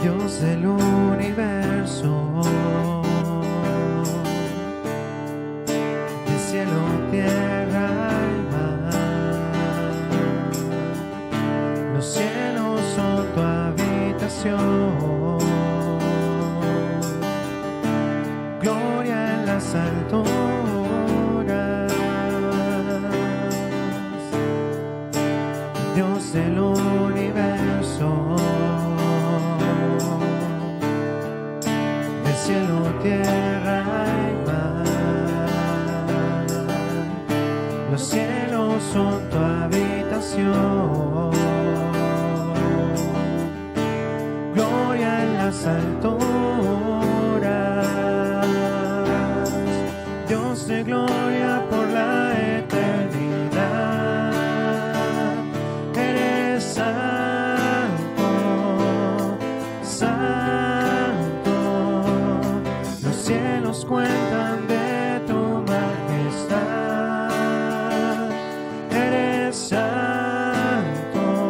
Dios del universo, de cielo, tierra y mar. Los cielos son tu habitación, gloria en las alturas. Dios del universo, de cielo, tierra y mar. Los cielos son tu habitación, gloria en las alturas. Dios de gloria por la eternidad. Eres santo, santo. Los cielos cuentan de tu majestad. Eres santo,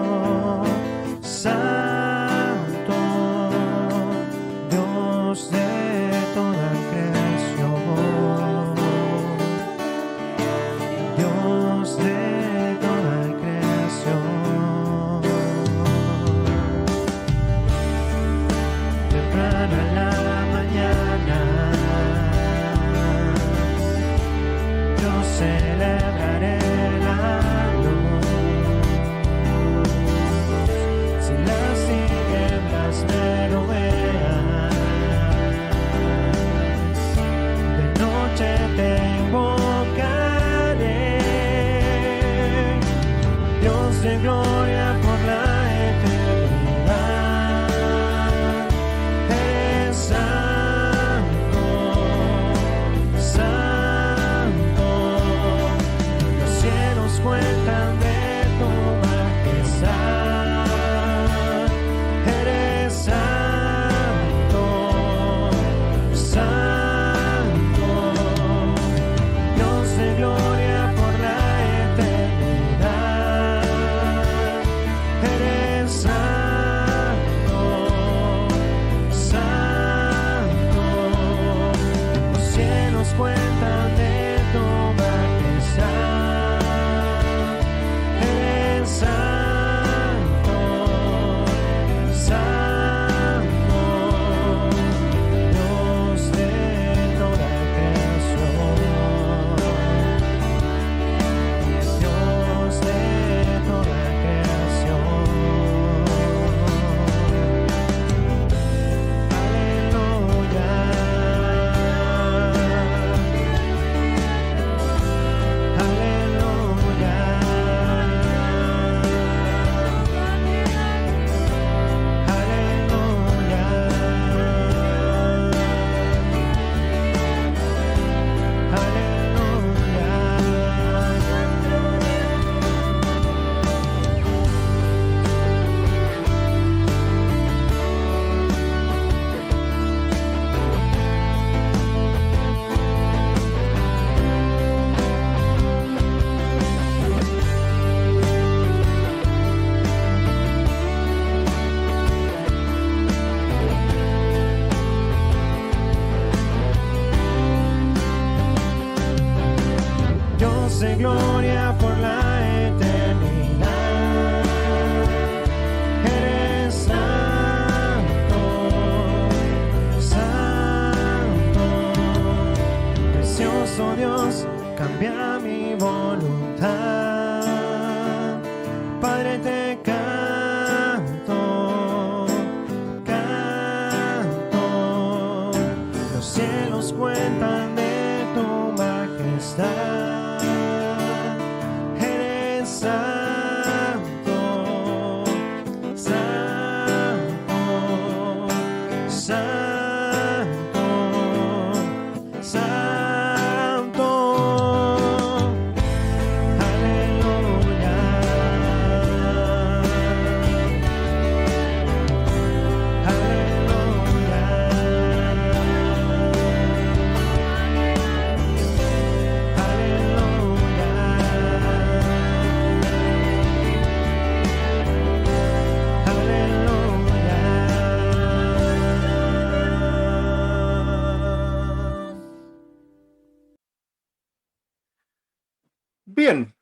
Bien,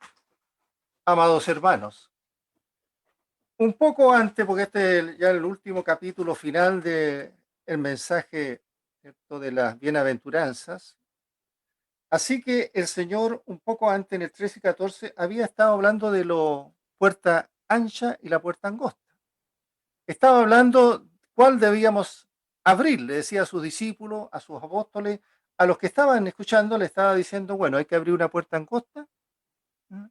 amados hermanos, un poco antes, porque este es ya el último capítulo final del mensaje, ¿cierto?, de las bienaventuranzas. Así que el Señor, un poco antes, en el 13 y 14, había estado hablando de la puerta ancha y la puerta angosta. Estaba hablando cuál debíamos abrir, le decía a sus discípulos, a sus apóstoles, a los que estaban escuchando, le estaba diciendo, bueno, hay que abrir una puerta angosta, ¿m?,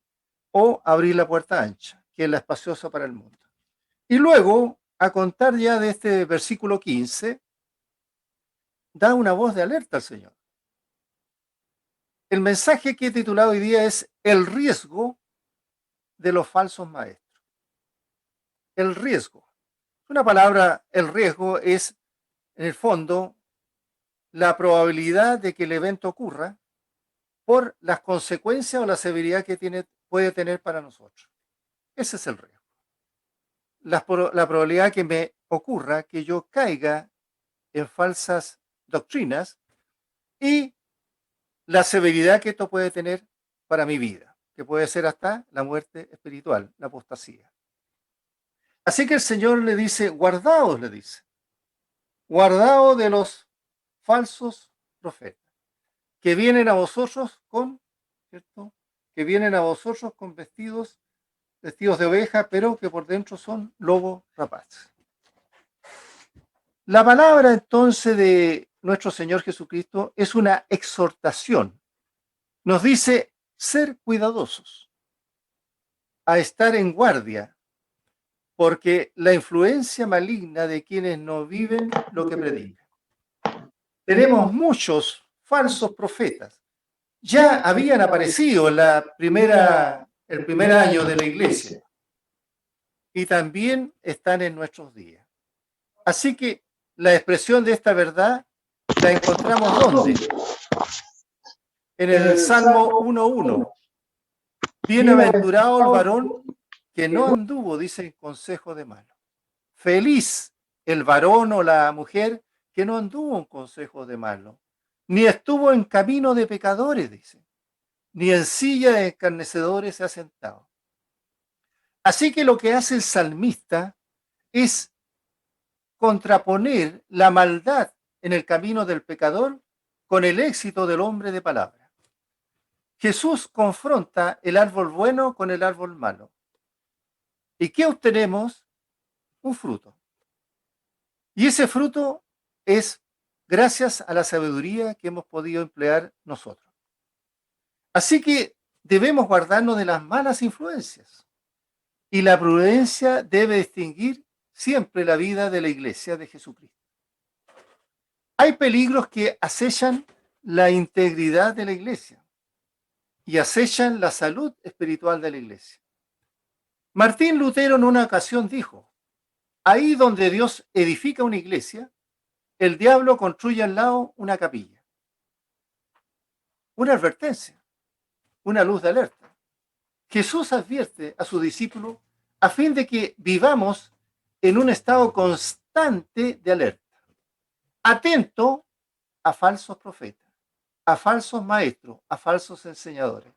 o abrir la puerta ancha, que es la espaciosa para el mundo. Y luego, a contar ya de este versículo 15, da una voz de alerta al Señor. El mensaje que he titulado hoy día es el riesgo de los falsos maestros. El riesgo. Una palabra, el riesgo es, en el fondo, la probabilidad de que el evento ocurra por las consecuencias o la severidad que puede tener para nosotros. Ese es el riesgo. La probabilidad que me ocurra que yo caiga en falsas doctrinas y la severidad que esto puede tener para mi vida, que puede ser hasta la muerte espiritual, la apostasía. Así que el Señor le dice, guardaos, le dice, guardaos de los falsos profetas, que vienen a vosotros con, ¿cierto?, que vienen a vosotros con vestidos de oveja, pero que por dentro son lobos rapaces. La palabra entonces de nuestro Señor Jesucristo es una exhortación. Nos dice ser cuidadosos, a estar en guardia, porque la influencia maligna de quienes no viven lo que predican. Tenemos muchos falsos profetas. Ya habían aparecido en el primer año de la iglesia y también están en nuestros días. Así que la expresión de esta verdad la encontramos ¿dónde? En el Salmo 1:1. Bienaventurado el varón que no anduvo, dice, en consejo de malos. Feliz el varón o la mujer que no anduvo en consejo de malos, ni estuvo en camino de pecadores, dice, ni en silla de escarnecedores se ha sentado. Así que lo que hace el salmista es contraponer la maldad en el camino del pecador con el éxito del hombre de palabra. Jesús confronta el árbol bueno con el árbol malo. ¿Y qué obtenemos? Un fruto. Y ese fruto es gracias a la sabiduría que hemos podido emplear nosotros. Así que debemos guardarnos de las malas influencias. Y la prudencia debe distinguir siempre la vida de la iglesia de Jesucristo. Hay peligros que acechan la integridad de la iglesia y acechan la salud espiritual de la iglesia. Martín Lutero en una ocasión dijo, ahí donde Dios edifica una iglesia, el diablo construye al lado una capilla. Una advertencia, una luz de alerta. Jesús advierte a sus discípulos a fin de que vivamos en un estado constante de alerta, atento a falsos profetas, a falsos maestros, a falsos enseñadores.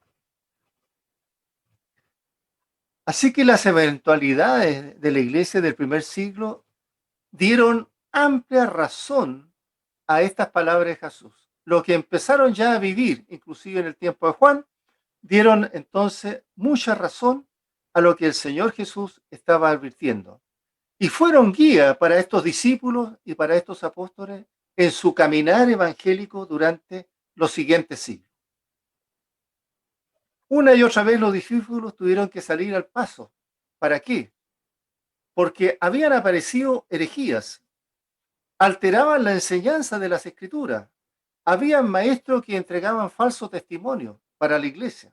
Así que las eventualidades de la iglesia del primer siglo dieron amplia razón a estas palabras de Jesús. Lo que empezaron ya a vivir, inclusive en el tiempo de Juan, dieron entonces mucha razón a lo que el Señor Jesús estaba advirtiendo. Y fueron guía para estos discípulos y para estos apóstoles en su caminar evangélico durante los siguientes siglos. Una y otra vez los discípulos tuvieron que salir al paso. ¿Para qué? Porque habían aparecido herejías, alteraban la enseñanza de las Escrituras. Habían maestros que entregaban falso testimonio para la iglesia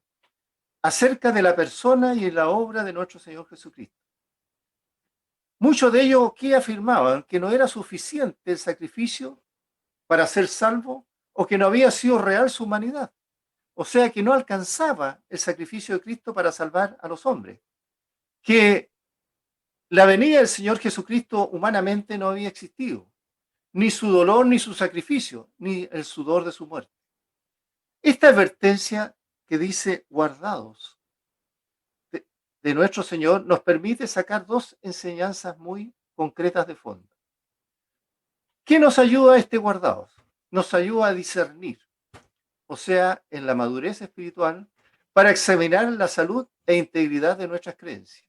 acerca de la persona y la obra de nuestro Señor Jesucristo. Muchos de ellos que afirmaban que no era suficiente el sacrificio para ser salvo o que no había sido real su humanidad. O sea, que no alcanzaba el sacrificio de Cristo para salvar a los hombres. Que la venida del Señor Jesucristo humanamente no había existido. Ni su dolor, ni su sacrificio, ni el sudor de su muerte. Esta advertencia que dice guardados de nuestro Señor nos permite sacar dos enseñanzas muy concretas de fondo. ¿Qué nos ayuda a este guardados? Nos ayuda a discernir, o sea, en la madurez espiritual, para examinar la salud e integridad de nuestras creencias,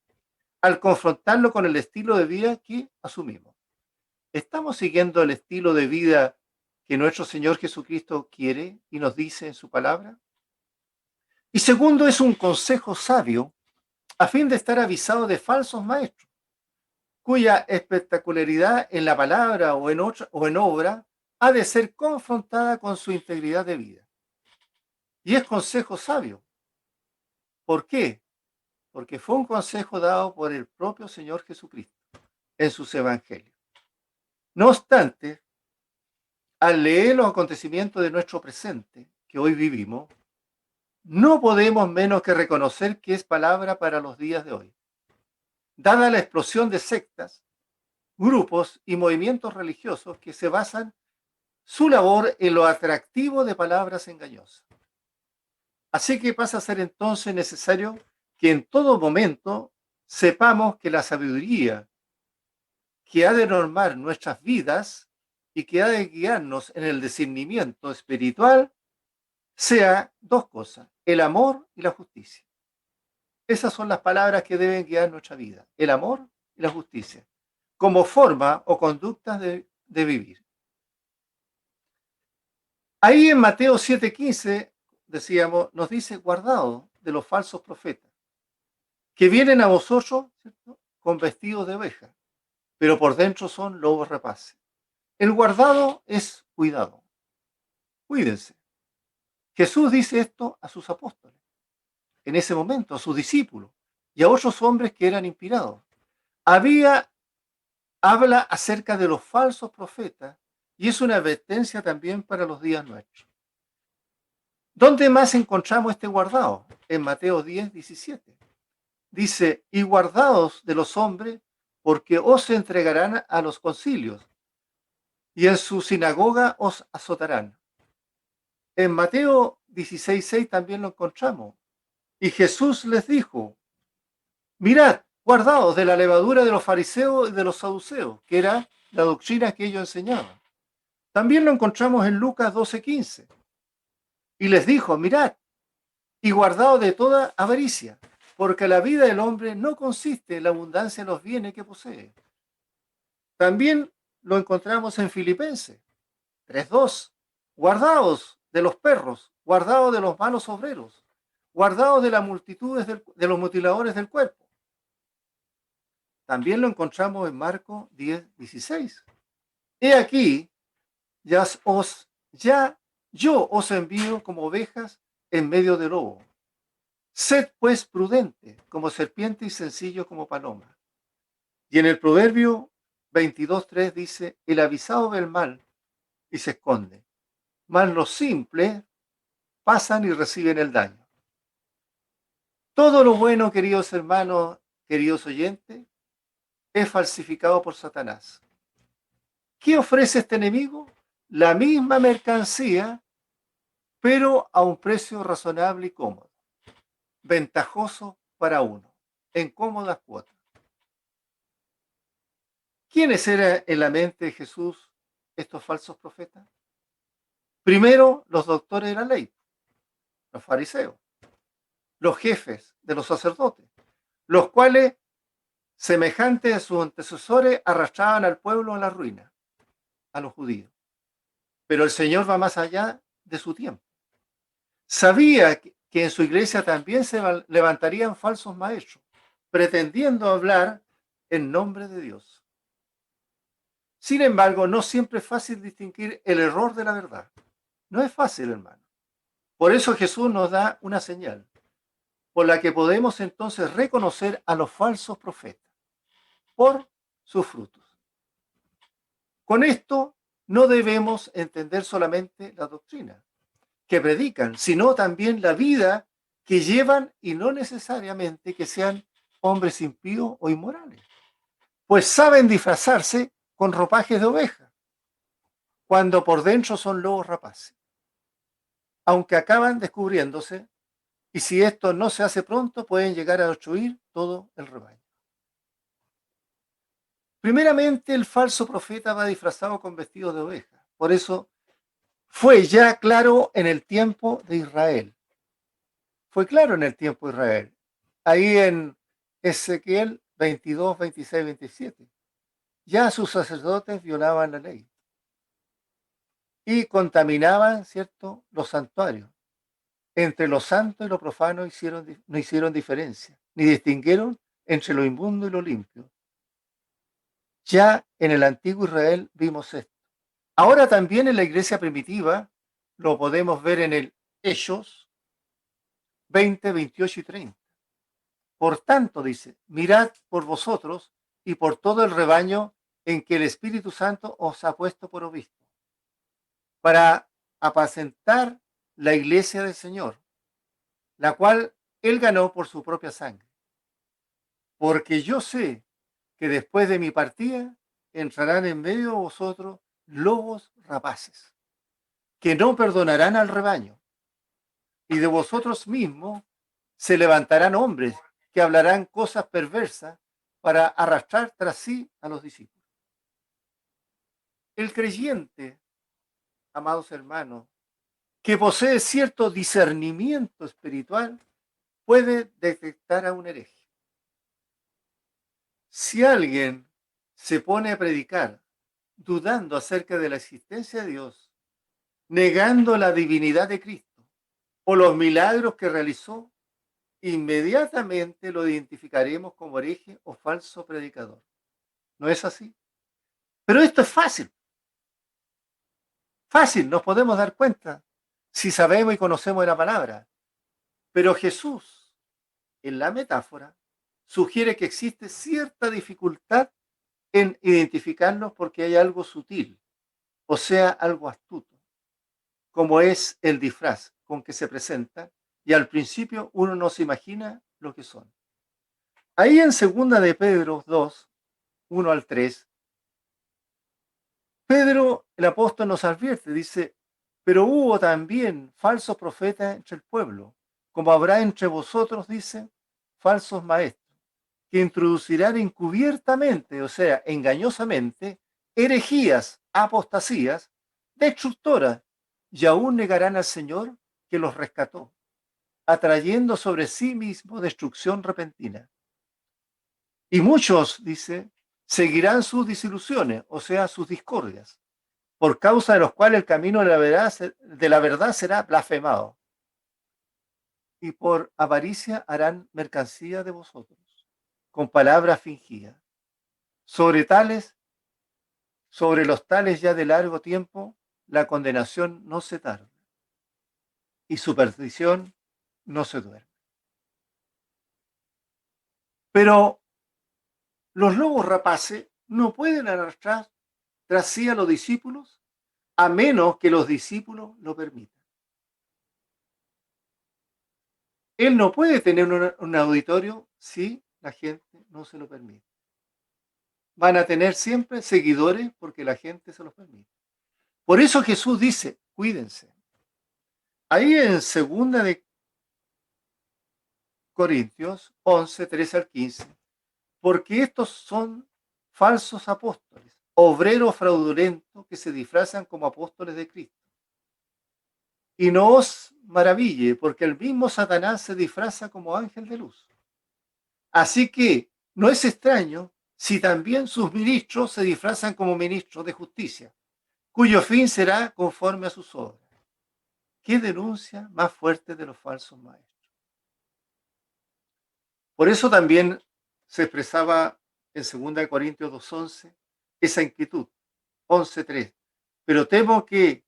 al confrontarlo con el estilo de vida que asumimos. ¿Estamos siguiendo el estilo de vida que nuestro Señor Jesucristo quiere y nos dice en su palabra? Y segundo, es un consejo sabio a fin de estar avisado de falsos maestros, cuya espectacularidad en la palabra o en obra ha de ser confrontada con su integridad de vida. Y es consejo sabio. ¿Por qué? Porque fue un consejo dado por el propio Señor Jesucristo en sus evangelios. No obstante, al leer los acontecimientos de nuestro presente, que hoy vivimos, no podemos menos que reconocer que es palabra para los días de hoy. Dada la explosión de sectas, grupos y movimientos religiosos que se basan su labor en lo atractivo de palabras engañosas. Así que pasa a ser entonces necesario que en todo momento sepamos que la sabiduría que ha de normar nuestras vidas y que ha de guiarnos en el discernimiento espiritual sea dos cosas, el amor y la justicia. Esas son las palabras que deben guiar nuestra vida, el amor y la justicia, como forma o conductas de vivir. Ahí en Mateo 7:15, decíamos, nos dice, guardado de los falsos profetas, que vienen a vosotros, ¿cierto?, con vestidos de oveja, pero por dentro son lobos rapaces. El guardado es cuidado. Cuídense. Jesús dice esto a sus apóstoles, en ese momento, a sus discípulos y a otros hombres que eran inspirados. Habla acerca de los falsos profetas y es una advertencia también para los días nuestros. ¿Dónde más encontramos este guardado? En Mateo 10:17. Dice, y guardaos de los hombres, porque os entregarán a los concilios, y en su sinagoga os azotarán. En Mateo 16:6 también lo encontramos. Y Jesús les dijo, mirad, guardaos de la levadura de los fariseos y de los saduceos, que era la doctrina que ellos enseñaban. También lo encontramos en Lucas 12:15. Y les dijo, mirad, y guardaos de toda avaricia, porque la vida del hombre no consiste en la abundancia de los bienes que posee. También lo encontramos en Filipenses 3:2. Guardaos de los perros, guardaos de los malos obreros, guardaos de las multitudes de los mutiladores del cuerpo. También lo encontramos en Marcos 10:16. He aquí, ya yo os envío como ovejas en medio de lobo. Sed pues prudente como serpiente y sencillo como paloma. Y en el Proverbio 22:3 dice, el avisado ve el mal y se esconde, mas los simples pasan y reciben el daño. Todo lo bueno, queridos hermanos, queridos oyentes, es falsificado por Satanás. ¿Qué ofrece este enemigo? La misma mercancía, pero a un precio razonable y cómodo, ventajoso para uno, en cómodas cuotas. ¿Quiénes eran en la mente de Jesús estos falsos profetas? Primero, los doctores de la ley, los fariseos, los jefes de los sacerdotes, los cuales, semejantes a sus antecesores, arrastraban al pueblo a la ruina, a los judíos. Pero el Señor va más allá de su tiempo. Sabía que en su iglesia también se levantarían falsos maestros, pretendiendo hablar en nombre de Dios. Sin embargo, no siempre es fácil distinguir el error de la verdad. No es fácil, hermano. Por eso Jesús nos da una señal, por la que podemos entonces reconocer a los falsos profetas, por sus frutos. Con esto no debemos entender solamente la doctrina que predican, sino también la vida que llevan y no necesariamente que sean hombres impíos o inmorales, pues saben disfrazarse con ropajes de oveja, cuando por dentro son lobos rapaces, aunque acaban descubriéndose y si esto no se hace pronto, pueden llegar a destruir todo el rebaño. Primeramente, el falso profeta va disfrazado con vestidos de oveja. Por eso fue ya claro en el tiempo de Israel. Fue claro en el tiempo de Israel. Ahí en Ezequiel 22, 26, 27. Ya sus sacerdotes violaban la ley y contaminaban, ¿cierto?, los santuarios. Entre lo santo y lo profano no hicieron diferencia, ni distinguieron entre lo inmundo y lo limpio. Ya en el antiguo Israel vimos esto. Ahora también en la iglesia primitiva lo podemos ver en el Hechos 20, 28 y 30. Por tanto, dice, mirad por vosotros y por todo el rebaño en que el Espíritu Santo os ha puesto por obispo, para apacentar la iglesia del Señor, la cual él ganó por su propia sangre. Porque yo sé que después de mi partida entrarán en medio de vosotros lobos rapaces, que no perdonarán al rebaño, y de vosotros mismos se levantarán hombres que hablarán cosas perversas para arrastrar tras sí a los discípulos. El creyente, amados hermanos, que posee cierto discernimiento espiritual, puede detectar a un hereje. Si alguien se pone a predicar dudando acerca de la existencia de Dios, negando la divinidad de Cristo o los milagros que realizó, inmediatamente lo identificaremos como hereje o falso predicador. ¿No es así? Pero esto es fácil. Fácil, nos podemos dar cuenta si sabemos y conocemos de la palabra. Pero Jesús, en la metáfora, sugiere que existe cierta dificultad en identificarlos porque hay algo sutil, o sea, algo astuto, como es el disfraz con que se presenta, y al principio uno no se imagina lo que son. Ahí en segunda de Pedro 2, 1 al 3, Pedro, el apóstol, nos advierte, dice, pero hubo también falsos profetas entre el pueblo, como habrá entre vosotros, dice, falsos maestros, que introducirán encubiertamente, o sea, engañosamente, herejías, apostasías, destructoras, y aún negarán al Señor que los rescató, atrayendo sobre sí mismo destrucción repentina. Y muchos, dice, seguirán sus disilusiones, o sea, sus discordias, por causa de los cuales el camino de la verdad será blasfemado. Y por avaricia harán mercancía de vosotros, con palabras fingidas. Sobre tales, sobre los tales ya de largo tiempo, la condenación no se tarda y su perdición no se duerme. Pero los lobos rapaces no pueden arrastrar tras sí a los discípulos a menos que los discípulos lo permitan. Él no puede tener un auditorio si la gente no se lo permite. Van a tener siempre seguidores porque la gente se los permite. Por eso Jesús dice, cuídense. Ahí en segunda de Corintios 11, 13 al 15, porque estos son falsos apóstoles, obreros fraudulentos que se disfrazan como apóstoles de Cristo. Y no os maraville, porque el mismo Satanás se disfraza como ángel de luz. Así que no es extraño si también sus ministros se disfrazan como ministros de justicia, cuyo fin será conforme a sus obras. ¿Qué denuncia más fuerte de los falsos maestros? Por eso también se expresaba en 2 Corintios 2:11 esa inquietud, 11:3. Pero temo que,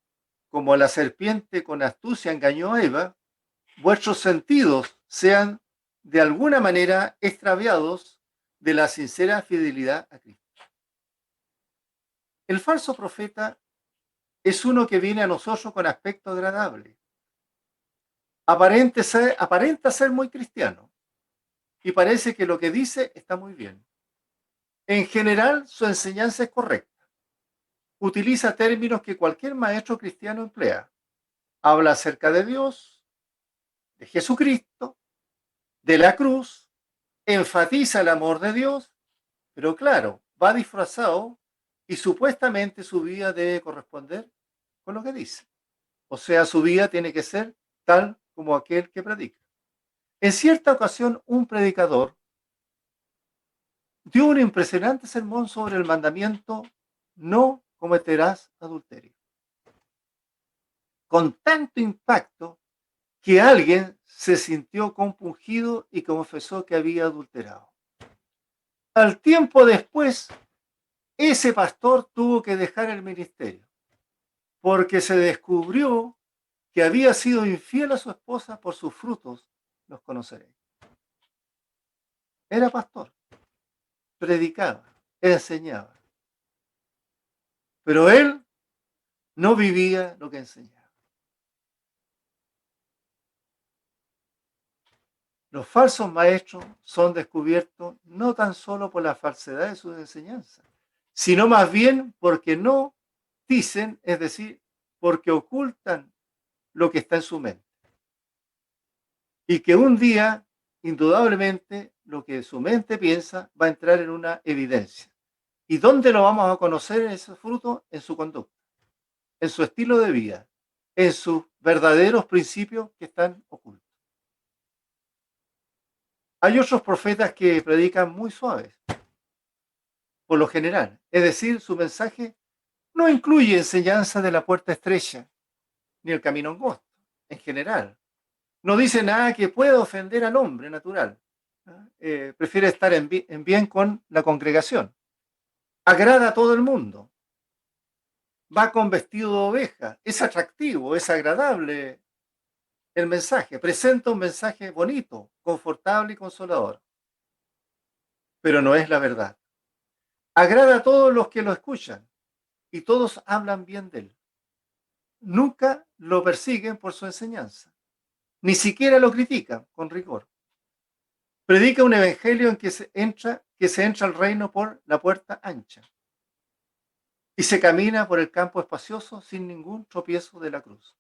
como la serpiente con astucia engañó a Eva, vuestros sentidos sean de alguna manera extraviados de la sincera fidelidad a Cristo. El falso profeta es uno que viene a nosotros con aspecto agradable. Aparenta ser muy cristiano y parece que lo que dice está muy bien. En general, su enseñanza es correcta. Utiliza términos que cualquier maestro cristiano emplea. Habla acerca de Dios, de Jesucristo, de la cruz, enfatiza el amor de Dios, pero claro, va disfrazado y supuestamente su vida debe corresponder con lo que dice. O sea, su vida tiene que ser tal como aquel que predica. En cierta ocasión, un predicador dio un impresionante sermón sobre el mandamiento: no cometerás adulterio, con tanto impacto que alguien se sintió compungido y confesó que había adulterado. Al tiempo después, ese pastor tuvo que dejar el ministerio porque se descubrió que había sido infiel a su esposa. Por sus frutos los conoceréis. Era pastor, predicaba, enseñaba, pero él no vivía lo que enseñaba. Los falsos maestros son descubiertos no tan solo por la falsedad de sus enseñanzas, sino más bien porque no dicen, es decir, porque ocultan lo que está en su mente. Y que un día, indudablemente, lo que su mente piensa va a entrar en una evidencia. ¿Y dónde lo vamos a conocer ese fruto? En su conducta, en su estilo de vida, en sus verdaderos principios que están ocultos. Hay otros profetas que predican muy suaves, por lo general. Es decir, su mensaje no incluye enseñanza de la puerta estrecha ni el camino angosto, en general. No dice nada que pueda ofender al hombre natural. Prefiere estar en bien con la congregación. Agrada a todo el mundo. Va con vestido de oveja. Es atractivo, es agradable el mensaje. Presenta un mensaje bonito, confortable y consolador. Pero no es la verdad. Agrada a todos los que lo escuchan y todos hablan bien de él. Nunca lo persiguen por su enseñanza, ni siquiera lo critican con rigor. Predica un evangelio en que se entra al reino por la puerta ancha y se camina por el campo espacioso sin ningún tropiezo de la cruz.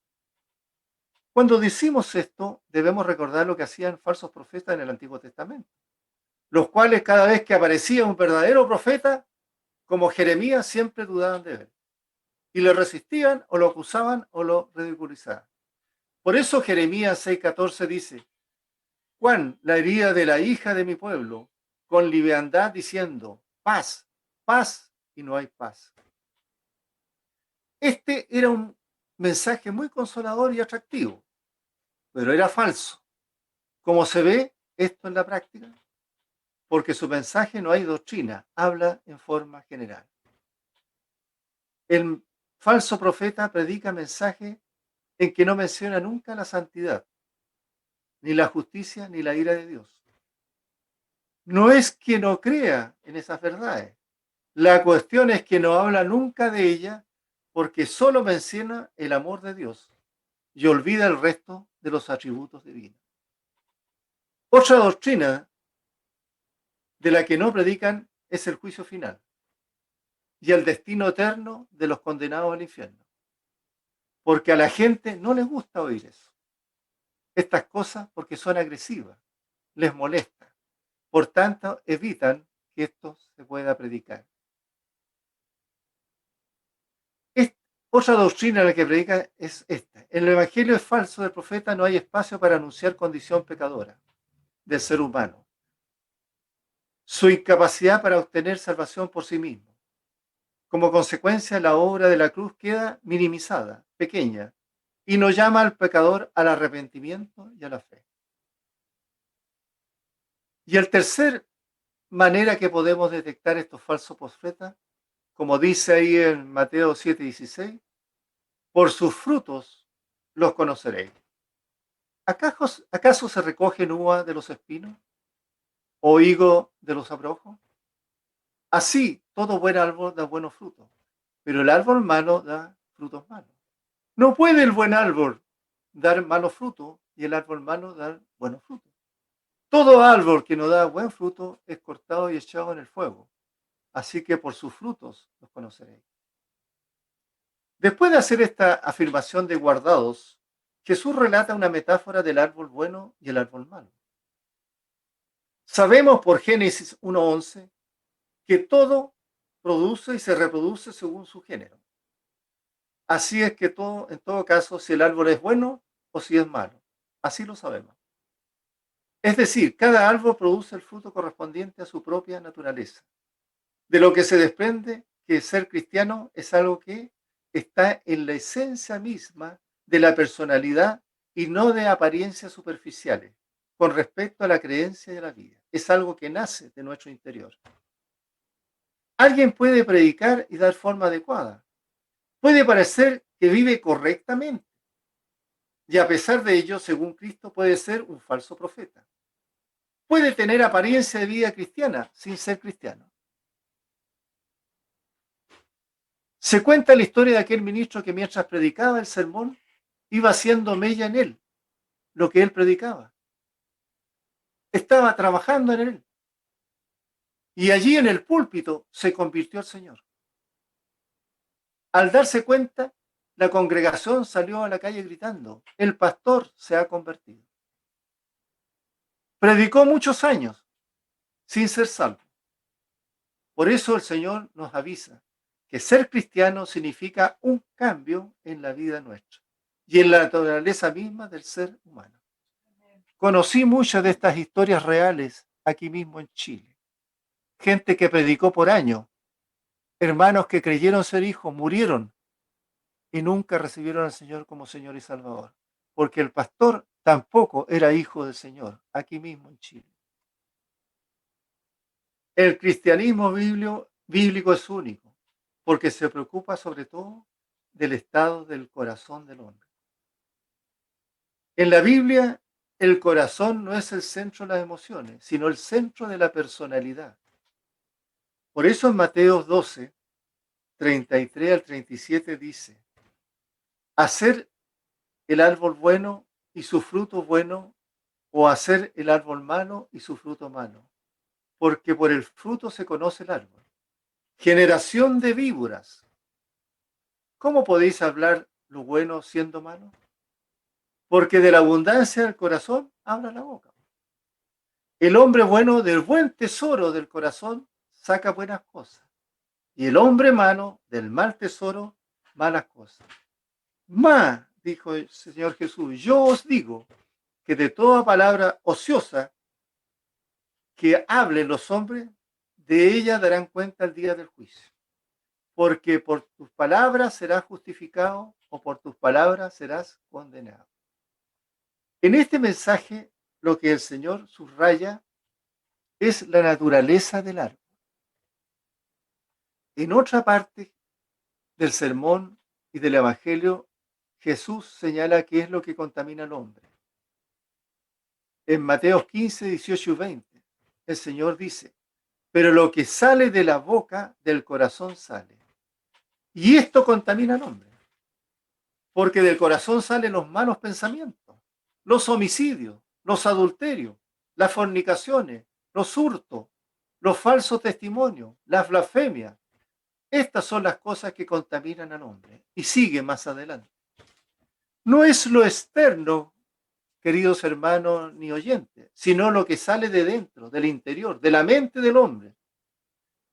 Cuando decimos esto, debemos recordar lo que hacían falsos profetas en el Antiguo Testamento, los cuales cada vez que aparecía un verdadero profeta, como Jeremías, siempre dudaban de él y le resistían o lo acusaban o lo ridiculizaban. Por eso Jeremías 6:14 dice: Juan, la herida de la hija de mi pueblo, con liviandad diciendo: paz, paz, y no hay paz. Este era un mensaje muy consolador y atractivo, pero era falso. ¿Cómo se ve esto en la práctica? Porque su mensaje no hay doctrina, habla en forma general. El falso profeta predica mensajes en que no menciona nunca la santidad, ni la justicia, ni la ira de Dios. No es que no crea en esas verdades. La cuestión es que no habla nunca de ella porque solo menciona el amor de Dios y olvida el resto de los atributos divinos. Otra doctrina de la que no predican es el juicio final y el destino eterno de los condenados al infierno, porque a la gente no les gusta oír eso. Estas cosas porque son agresivas, les molesta. Por tanto, evitan que esto se pueda predicar. Otra doctrina en la que predica es esta: en el evangelio es falso del profeta no hay espacio para anunciar condición pecadora del ser humano, su incapacidad para obtener salvación por sí mismo. Como consecuencia, la obra de la cruz queda minimizada, pequeña, y no llama al pecador al arrepentimiento y a la fe. Y el tercer manera que podemos detectar estos falsos profetas, como dice ahí en Mateo 7:16, por sus frutos los conoceréis. ¿Acaso se recogen uva de los espinos o higo de los abrojos? Así, todo buen árbol da buenos frutos, pero el árbol malo da frutos malos. No puede el buen árbol dar malos frutos y el árbol malo dar buenos frutos. Todo árbol que no da buen fruto es cortado y echado en el fuego. Así que por sus frutos los conoceréis. Después de hacer esta afirmación de guardados, Jesús relata una metáfora del árbol bueno y el árbol malo. Sabemos por Génesis 1:11 que todo produce y se reproduce según su género. Así es que todo, en todo caso, si el árbol es bueno o si es malo. Así lo sabemos. Es decir, cada árbol produce el fruto correspondiente a su propia naturaleza. De lo que se desprende que ser cristiano es algo que está en la esencia misma de la personalidad y no de apariencias superficiales con respecto a la creencia y a la vida. Es algo que nace de nuestro interior. Alguien puede predicar y dar forma adecuada. Puede parecer que vive correctamente y a pesar de ello, según Cristo, puede ser un falso profeta. Puede tener apariencia de vida cristiana sin ser cristiano. Se cuenta la historia de aquel ministro que mientras predicaba el sermón iba haciendo mella en él, lo que él predicaba. Estaba trabajando en él. Y allí en el púlpito se convirtió el Señor. Al darse cuenta, la congregación salió a la calle gritando, el pastor se ha convertido. Predicó muchos años sin ser salvo. Por eso el Señor nos avisa que ser cristiano significa un cambio en la vida nuestra y en la naturaleza misma del ser humano. Conocí muchas de estas historias reales aquí mismo en Chile. Gente que predicó por años, hermanos que creyeron ser hijos, murieron y nunca recibieron al Señor como Señor y Salvador, porque el pastor tampoco era hijo del Señor, aquí mismo en Chile. El cristianismo bíblico es único, porque se preocupa sobre todo del estado del corazón del hombre. En la Biblia, el corazón no es el centro de las emociones, sino el centro de la personalidad. Por eso en Mateo 12, 33 al 37 dice, hacer el árbol bueno y su fruto bueno, o hacer el árbol malo y su fruto malo, porque por el fruto se conoce el árbol. Generación de víboras, ¿cómo podéis hablar lo bueno siendo malo? Porque de la abundancia del corazón habla la boca. El hombre bueno del buen tesoro del corazón saca buenas cosas, y el hombre malo del mal tesoro malas cosas. Mas, dijo el Señor Jesús, yo os digo que de toda palabra ociosa que hablen los hombres, de ella darán cuenta el día del juicio. Porque por tus palabras serás justificado o por tus palabras serás condenado. En este mensaje, lo que el Señor subraya es la naturaleza del árbol. En otra parte del sermón y del Evangelio, Jesús señala qué es lo que contamina al hombre. En Mateo 15, 18 y 20, el Señor dice, pero lo que sale de la boca, del corazón sale. Y esto contamina al hombre, porque del corazón salen los malos pensamientos, los homicidios, los adulterios, las fornicaciones, los hurtos, los falsos testimonios, las blasfemias. Estas son las cosas que contaminan al hombre. Y sigue más adelante. No es lo externo, queridos hermanos ni oyentes, sino lo que sale de dentro, del interior, de la mente del hombre.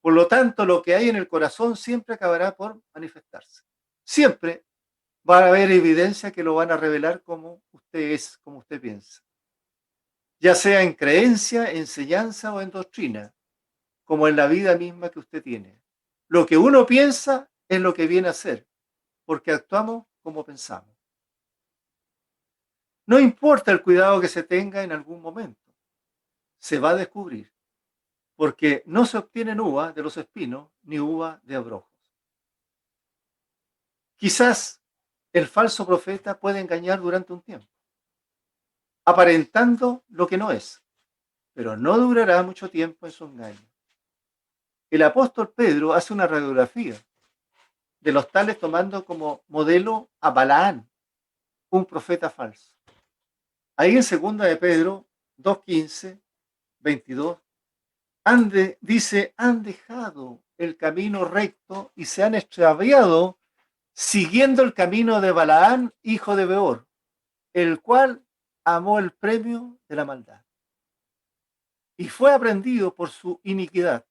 Por lo tanto, lo que hay en el corazón siempre acabará por manifestarse. Siempre va a haber evidencia que lo van a revelar como usted es, como usted piensa. Ya sea en creencia, enseñanza o en doctrina, como en la vida misma que usted tiene. Lo que uno piensa es lo que viene a ser, porque actuamos como pensamos. No importa el cuidado que se tenga en algún momento, se va a descubrir, porque no se obtienen uva de los espinos ni uva de abrojos. Quizás el falso profeta puede engañar durante un tiempo, aparentando lo que no es, pero no durará mucho tiempo en su engaño. El apóstol Pedro hace una radiografía de los tales tomando como modelo a Balaán, un profeta falso. Ahí en 2 de Pedro 2:15, 22, dice, han dejado el camino recto y se han extraviado siguiendo el camino de Balaán, hijo de Beor, el cual amó el premio de la maldad y fue aprendido por su iniquidad,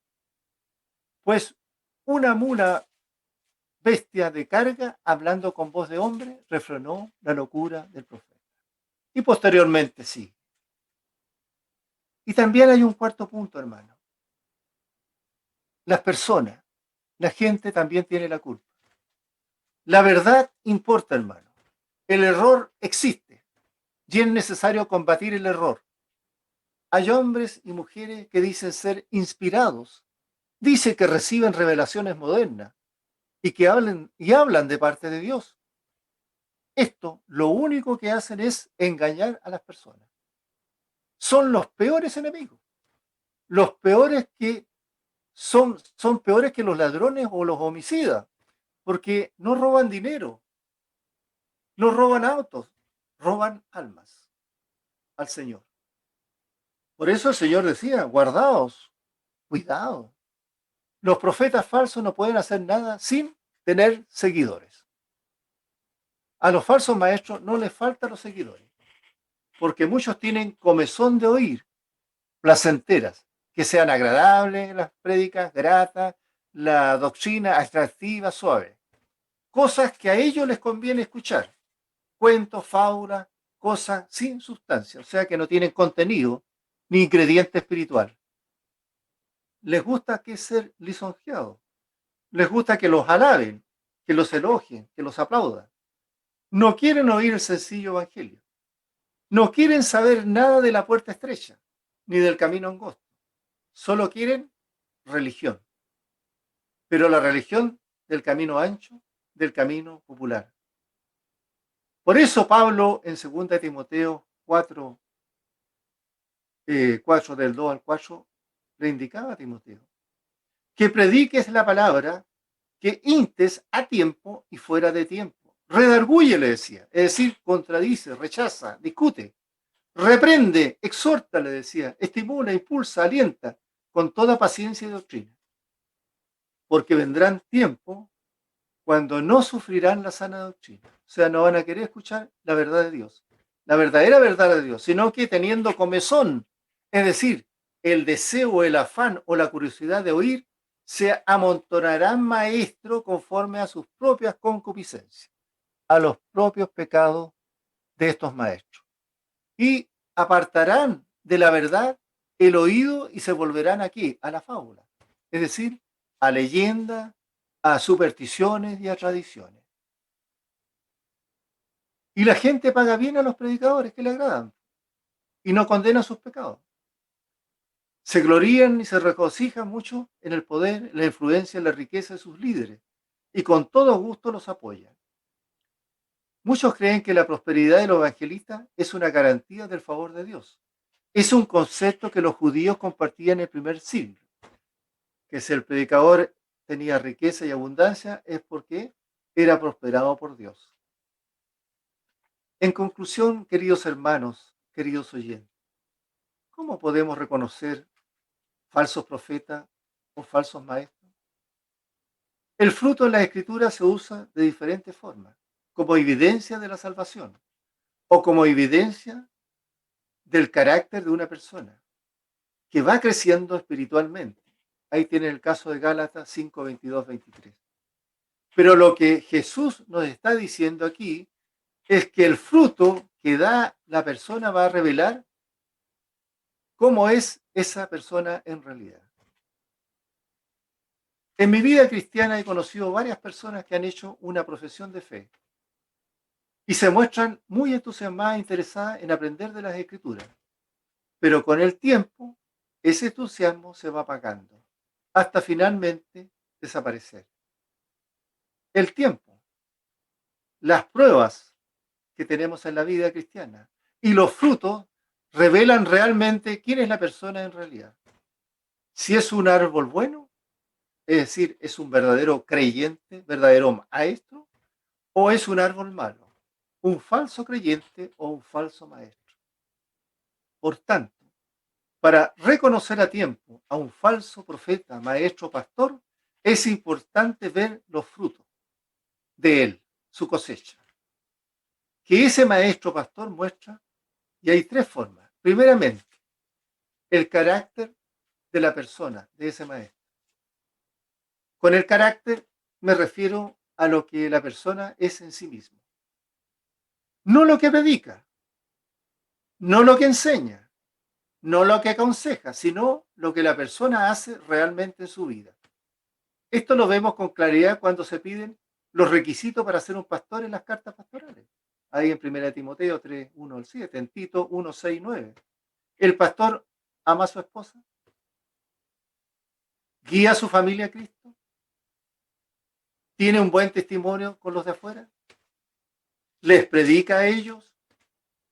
pues una mula bestia de carga, hablando con voz de hombre, refrenó la locura del profeta. Y posteriormente sí. Y también hay un cuarto punto, hermano. Las personas, la gente también tiene la culpa. La verdad importa, hermano. El error existe y es necesario combatir el error. Hay hombres y mujeres que dicen ser inspirados, dicen que reciben revelaciones modernas y que hablan de parte de Dios. Esto lo único que hacen es engañar a las personas. Son los peores enemigos, los peores que son peores que los ladrones o los homicidas, porque no roban dinero, no roban autos, roban almas al Señor. Por eso el Señor decía, guardaos, cuidado. Los profetas falsos no pueden hacer nada sin tener seguidores. A los falsos maestros no les faltan los seguidores, porque muchos tienen comezón de oír, placenteras, que sean agradables las prédicas, gratas, la doctrina atractiva, suave. Cosas que a ellos les conviene escuchar. Cuentos, fábulas, cosas sin sustancia, o sea que no tienen contenido ni ingrediente espiritual. Les gusta que ser lisonjeados. Les gusta que los alaben, que los elogien, que los aplaudan. No quieren oír el sencillo evangelio. No quieren saber nada de la puerta estrecha, ni del camino angosto. Solo quieren religión. Pero la religión del camino ancho, del camino popular. Por eso Pablo en 2 Timoteo 4, 4 del 2 al 4 le indicaba a Timoteo que prediques la palabra, que instes a tiempo y fuera de tiempo. Redarguye, le decía, es decir, contradice, rechaza, discute, reprende, exhorta, le decía, estimula, impulsa, alienta, con toda paciencia y doctrina. Porque vendrán tiempos cuando no sufrirán la sana doctrina. O sea, no van a querer escuchar la verdad de Dios, la verdadera verdad de Dios, sino que teniendo comezón, es decir, el deseo, el afán o la curiosidad de oír, se amontonarán maestros conforme a sus propias concupiscencias, a los propios pecados de estos maestros. Y apartarán de la verdad el oído y se volverán aquí, a la fábula, es decir, a leyenda, a supersticiones y a tradiciones. Y la gente paga bien a los predicadores que le agradan y no condena sus pecados. Se glorían y se regocijan mucho en el poder, la influencia y la riqueza de sus líderes y con todo gusto los apoyan. Muchos creen que la prosperidad de los evangelistas es una garantía del favor de Dios. Es un concepto que los judíos compartían en el primer siglo, que si el predicador tenía riqueza y abundancia es porque era prosperado por Dios. En conclusión, queridos hermanos, queridos oyentes, ¿cómo podemos reconocer falsos profetas o falsos maestros? El fruto en la Escritura se usa de diferentes formas, como evidencia de la salvación o como evidencia del carácter de una persona que va creciendo espiritualmente. Ahí tiene el caso de Gálatas 5, 22, 23. Pero lo que Jesús nos está diciendo aquí es que el fruto que da la persona va a revelar cómo es esa persona en realidad. En mi vida cristiana he conocido varias personas que han hecho una profesión de fe y se muestran muy entusiasmadas e interesadas en aprender de las Escrituras, pero con el tiempo ese entusiasmo se va apagando hasta finalmente desaparecer. El tiempo, las pruebas que tenemos en la vida cristiana y los frutos revelan realmente quién es la persona en realidad. Si es un árbol bueno, es decir, es un verdadero creyente, verdadero maestro, o es un árbol malo, un falso creyente o un falso maestro. Por tanto, para reconocer a tiempo a un falso profeta, maestro, pastor, es importante ver los frutos de él, su cosecha. que ese maestro pastor muestra, y hay tres formas. Primeramente, el carácter de la persona, de ese maestro. Con el carácter me refiero a lo que la persona es en sí misma. No lo que predica, no lo que enseña, no lo que aconseja, sino lo que la persona hace realmente en su vida. Esto lo vemos con claridad cuando se piden los requisitos para ser un pastor en las cartas pastorales. Ahí en 1 Timoteo 3, 1 al 7, en Tito 1, 6, 9. El pastor ama a su esposa, guía a su familia a Cristo, tiene un buen testimonio con los de afuera, les predica a ellos,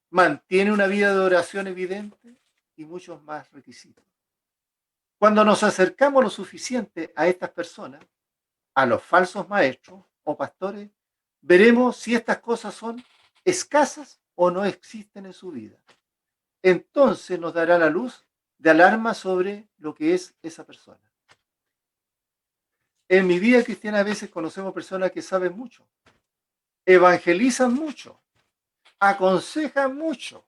mantiene una vida de oración evidente y muchos más requisitos. Cuando nos acercamos lo suficiente a estas personas, a los falsos maestros o pastores, veremos si estas cosas son escasas o no existen en su vida. Entonces nos dará la luz de alarma sobre lo que es esa persona. En mi vida cristiana a veces conocemos personas que saben mucho, evangelizan mucho, aconsejan mucho,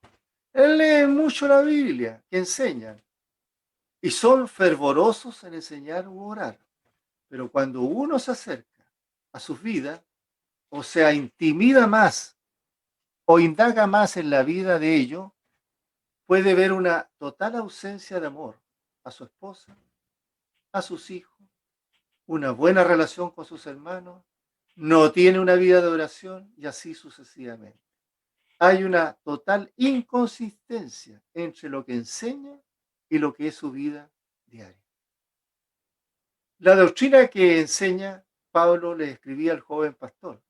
leen mucho la Biblia, que enseñan y son fervorosos en enseñar u orar. Pero cuando uno se acerca a sus vidas, o sea, intimida más o indaga más en la vida de ellos, puede ver una total ausencia de amor a su esposa, a sus hijos, una buena relación con sus hermanos, no tiene una vida de oración y así sucesivamente. Hay una total inconsistencia entre lo que enseña y lo que es su vida diaria. La doctrina que enseña Pablo le escribía al joven pastor.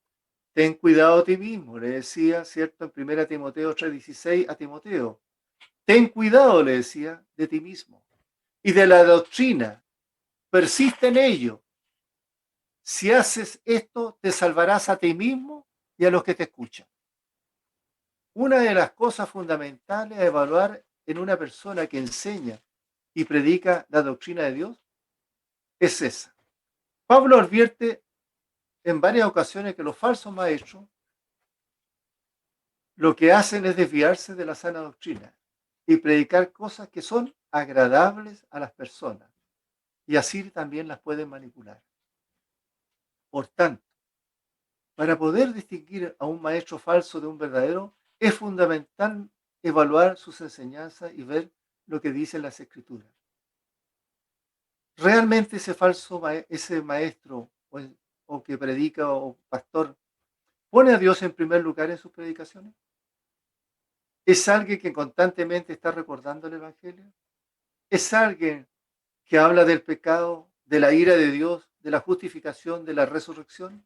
Ten cuidado a ti mismo, le decía, ¿cierto? En 1 Timoteo 3:16 a Timoteo. Ten cuidado, le decía, de ti mismo y de la doctrina. Persiste en ello. Si haces esto, te salvarás a ti mismo y a los que te escuchan. Una de las cosas fundamentales a evaluar en una persona que enseña y predica la doctrina de Dios es esa. Pablo advierte en varias ocasiones que los falsos maestros lo que hacen es desviarse de la sana doctrina y predicar cosas que son agradables a las personas y así también las pueden manipular. Por tanto, para poder distinguir a un maestro falso de un verdadero, es fundamental evaluar sus enseñanzas y ver lo que dicen las escrituras. ¿Realmente ese maestro o que predica o pastor pone a Dios en primer lugar en sus predicaciones? ¿Es alguien que constantemente está recordando el Evangelio? ¿Es alguien que habla del pecado, de la ira de Dios, de la justificación, de la resurrección?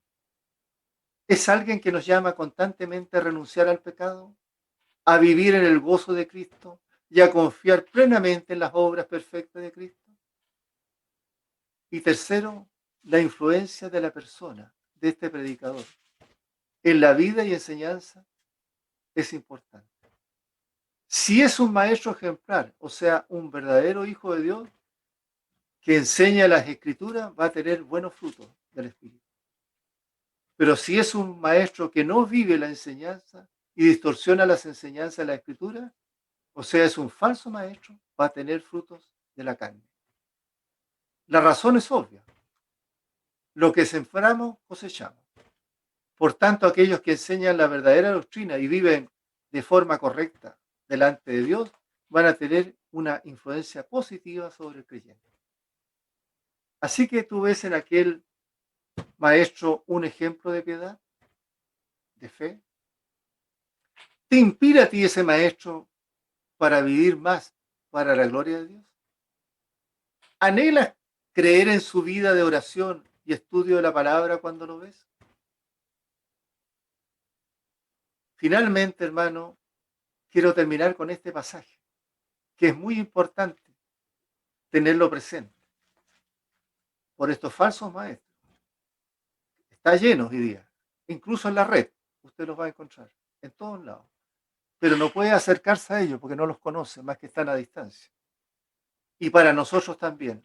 ¿Es alguien que nos llama constantemente a renunciar al pecado, a vivir en el gozo de Cristo y a confiar plenamente en las obras perfectas de Cristo? Y tercero, la influencia de la persona, de este predicador, en la vida y enseñanza es importante. Si es un maestro ejemplar, o sea, un verdadero hijo de Dios, que enseña las escrituras, va a tener buenos frutos del Espíritu. Pero si es un maestro que no vive la enseñanza y distorsiona las enseñanzas de la escritura, o sea, es un falso maestro, va a tener frutos de la carne. La razón es obvia. Lo que sembramos, cosechamos. Por tanto, aquellos que enseñan la verdadera doctrina y viven de forma correcta delante de Dios, van a tener una influencia positiva sobre el creyente. Así que tú ves en aquel maestro un ejemplo de piedad, de fe. ¿Te inspira a ti ese maestro para vivir más para la gloria de Dios? ¿Anhelas creer en su vida de oración y estudio de la palabra cuando lo ves? Finalmente, hermano, quiero terminar con este pasaje, que es muy importante tenerlo presente por estos falsos maestros. Está lleno hoy día, incluso en la red, usted los va a encontrar, en todos lados. Pero no puede acercarse a ellos porque no los conoce, más que están a distancia. Y para nosotros también.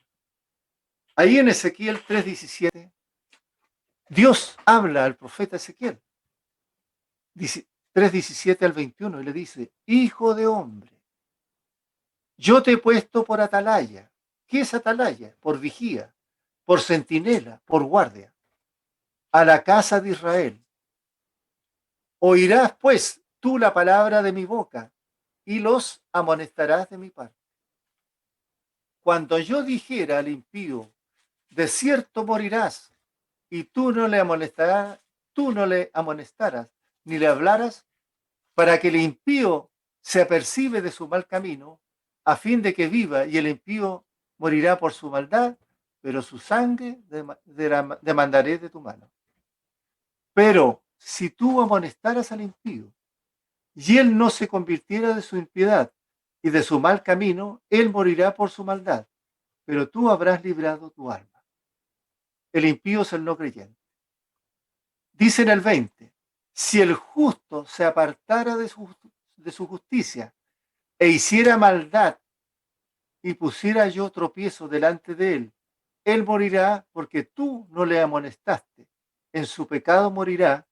Ahí en Ezequiel 3:17, Dios habla al profeta Ezequiel. Dice, 3:17 al 21, y le dice, hijo de hombre, yo te he puesto por atalaya. ¿Qué es atalaya? Por vigía, por centinela, por guardia, a la casa de Israel. Oirás pues tú la palabra de mi boca y los amonestarás de mi parte. Cuando yo dijera al impío, de cierto morirás, y tú no le amonestarás, ni le hablaras, para que el impío se apercibe de su mal camino, a fin de que viva, y el impío morirá por su maldad, pero su sangre demandaré de tu mano. Pero si tú amonestaras al impío, y él no se convirtiera de su impiedad y de su mal camino, él morirá por su maldad, pero tú habrás librado tu alma. El impío es el no creyente. Dice en el 20, si el justo se apartara de su justicia e hiciera maldad y pusiera yo tropiezo delante de él, él morirá porque tú no le amonestaste. En su pecado morirá,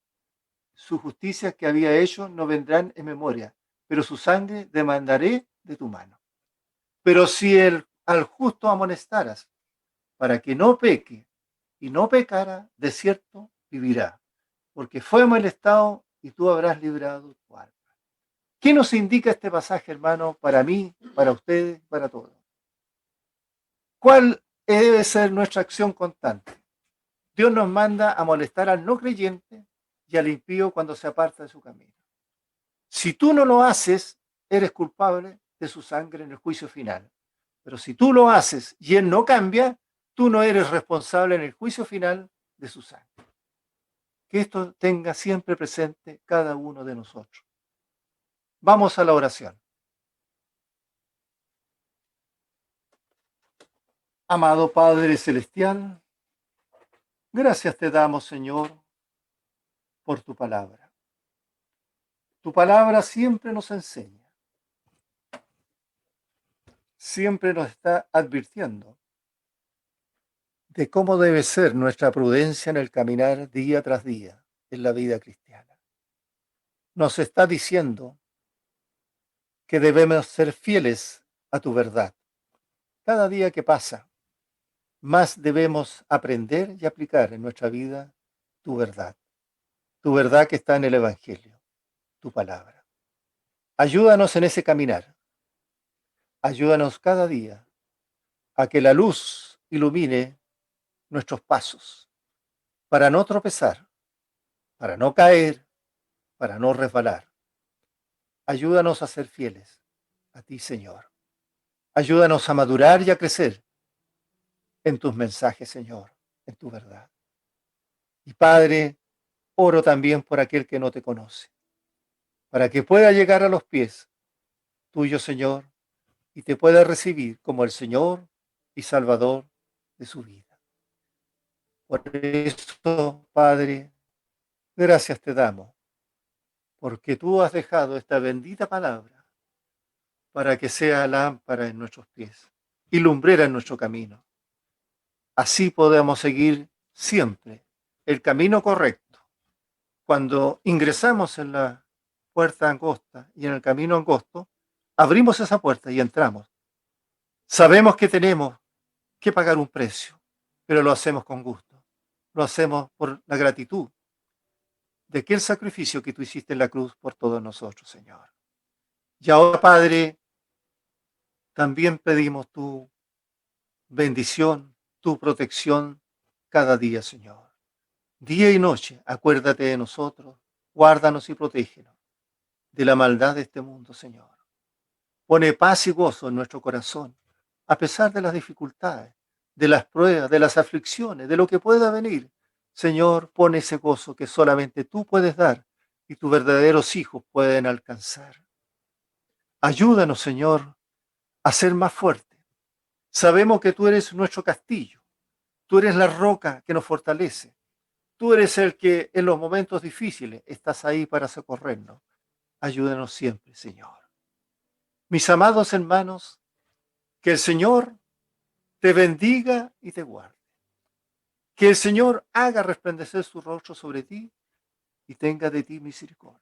sus justicias que había hecho no vendrán en memoria, pero su sangre demandaré de tu mano. Pero si al justo amonestaras para que no peque y no pecara, de cierto vivirá, porque fue molestado y tú habrás librado tu alma. ¿Qué nos indica este pasaje, hermano, para mí, para ustedes, para todos? ¿Cuál debe ser nuestra acción constante? Dios nos manda a molestar al no creyente y al impío cuando se aparta de su camino. Si tú no lo haces, eres culpable de su sangre en el juicio final. Pero si tú lo haces y él no cambia, tú no eres responsable en el juicio final de su sangre. Que esto tenga siempre presente cada uno de nosotros. Vamos a la oración. Amado Padre Celestial, gracias te damos, Señor, por tu palabra. Tu palabra siempre nos enseña, siempre nos está advirtiendo de cómo debe ser nuestra prudencia en el caminar día tras día en la vida cristiana. Nos está diciendo que debemos ser fieles a tu verdad. Cada día que pasa, más debemos aprender y aplicar en nuestra vida tu verdad que está en el Evangelio, tu palabra. Ayúdanos en ese caminar, ayúdanos cada día a que la luz ilumine nuestros pasos, para no tropezar, para no caer, para no resbalar. Ayúdanos a ser fieles a ti, Señor. Ayúdanos a madurar y a crecer en tus mensajes, Señor, en tu verdad. Y Padre, oro también por aquel que no te conoce, para que pueda llegar a los pies tuyos, Señor, y te pueda recibir como el Señor y Salvador de su vida. Por eso, Padre, gracias te damos, porque tú has dejado esta bendita palabra para que sea lámpara en nuestros pies y lumbrera en nuestro camino. Así podemos seguir siempre el camino correcto. Cuando ingresamos en la puerta angosta y en el camino angosto, abrimos esa puerta y entramos. Sabemos que tenemos que pagar un precio, pero lo hacemos con gusto. Lo hacemos por la gratitud de aquel sacrificio que tú hiciste en la cruz por todos nosotros, Señor. Y ahora, Padre, también pedimos tu bendición, tu protección cada día, Señor. Día y noche, acuérdate de nosotros, guárdanos y protégenos de la maldad de este mundo, Señor. Pone paz y gozo en nuestro corazón, a pesar de las dificultades, de las pruebas, de las aflicciones, de lo que pueda venir. Señor, pone ese gozo que solamente tú puedes dar y tus verdaderos hijos pueden alcanzar. Ayúdanos, Señor, a ser más fuertes. Sabemos que tú eres nuestro castillo, tú eres la roca que nos fortalece. Tú eres el que en los momentos difíciles estás ahí para socorrernos. Ayúdanos siempre, Señor. Mis amados hermanos, que el Señor te bendiga y te guarde. Que el Señor haga resplandecer su rostro sobre ti y tenga de ti misericordia.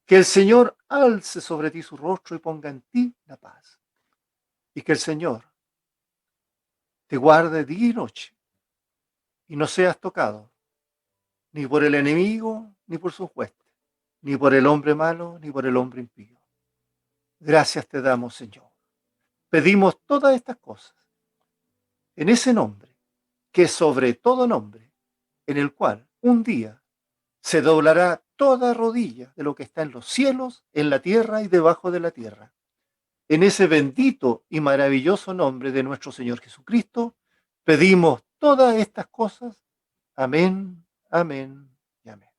Que el Señor alce sobre ti su rostro y ponga en ti la paz. Y que el Señor te guarde día y noche y no seas tocado ni por el enemigo, ni por sus huestes, ni por el hombre malo, ni por el hombre impío. Gracias te damos, Señor. Pedimos todas estas cosas en ese nombre, que es sobre todo nombre, en el cual un día se doblará toda rodilla de lo que está en los cielos, en la tierra y debajo de la tierra. En ese bendito y maravilloso nombre de nuestro Señor Jesucristo, pedimos todas estas cosas. Amén, amén y amén.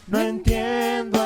No entiendo